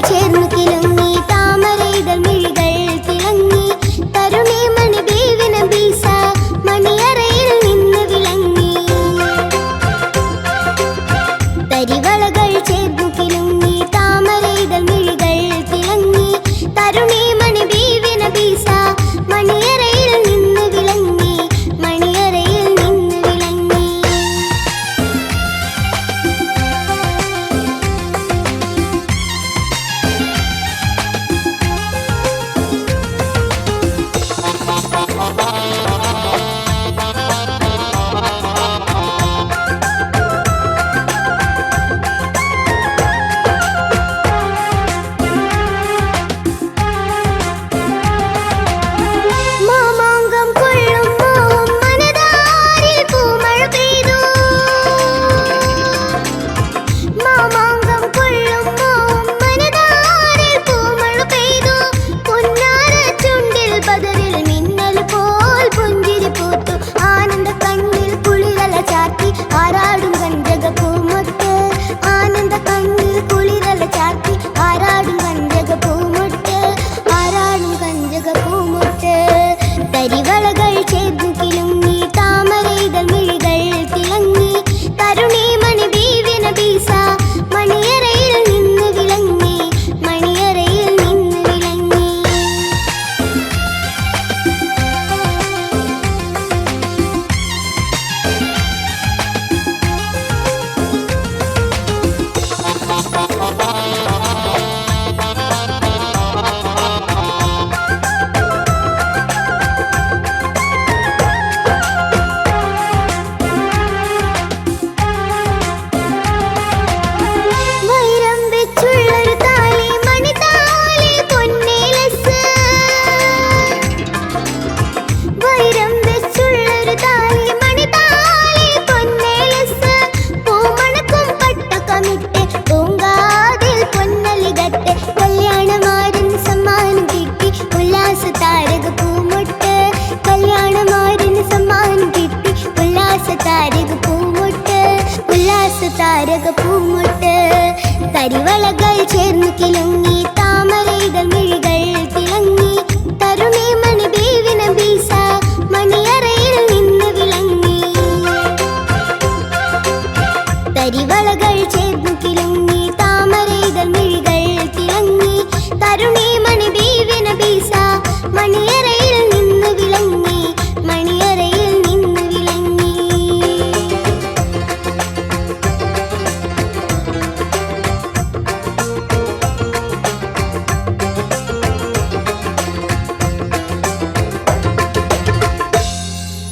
ചേർന്നു കിലുങ്ങി താമരയിതൾ മിഴികൾ തിളങ്ങി തരുണി മണി ബീവിന ബീസ മണിയറയിൽ നിന്ന് വിളങ്ങി തരിവളകൾ ചേർന്നു കിലുങ്ങി താമരയിതൾ മിഴികൾ തിളങ്ങി തരുണി മണി ബീവിന ബീസ മണിയറയിൽ നിന്ന് വിളങ്ങി മണിയറയിൽ നിന്ന് വിളങ്ങി മാമാങ്കം കൊള്ളും മോഹം മനതാരിൽ പൂമഴ പെയ്തു മാമാങ്കം കൊള്ളും മോഹം മനതാരിൽ പൂമഴ പെയ്തു പൊന്നാര ചുണ്ടിൽ പതറിൽ മിന്നൽ പോൽ പുഞ്ചിരി പൂത്തു ആനന്ദ കണ്ണിൽ കുളിരല ചാർത്തി ആരാടും കഞ്ചക പൂമൊട്ട് ആനന്ദ കണ്ണിൽ കുളിരല ചാർത്തി ആരാടും കഞ്ചക പൂമൊട്ട് ആരാടും കഞ്ചക പൂമൊട്ട് തരിവളകൾ ചേർന്നു കിലുങ്ങി താമരയിതൾ മിഴികൾ തിളങ്ങി തരുണി മണി ബീവിന ബീസ മണിയറയിൽ നിന്ന് വിളങ്ങി മണിയറയിൽ നിന്ന് വിളങ്ങി വൈരം വെച്ചുള്ളൊരു താലി മണിതാലി പൊന്നേലസ് വൈരം വെച്ചുള്ളൊരു താലി മണിതാലി പൊന്നേലസ് പൂമണക്കും പട്ടകമിട്ട് പൂങ്കാതിൽ പൊന്നലികട്ട് കല്യാണമാരന് സമ്മാനം കിട്ടി ഉല്ലാസ താരക പൂമൊട്ട് കല്യാണമാരന് സമ്മാനം കിട്ടി ഉല്ലാസ താരക പൂമൊട്ട് ഉല്ലാസ താരക പൂമൊട്ട് തരിവളകൾ ചേർന്നു കിലുങ്ങി താമരയിതൾ മിഴികൾ തിളങ്ങി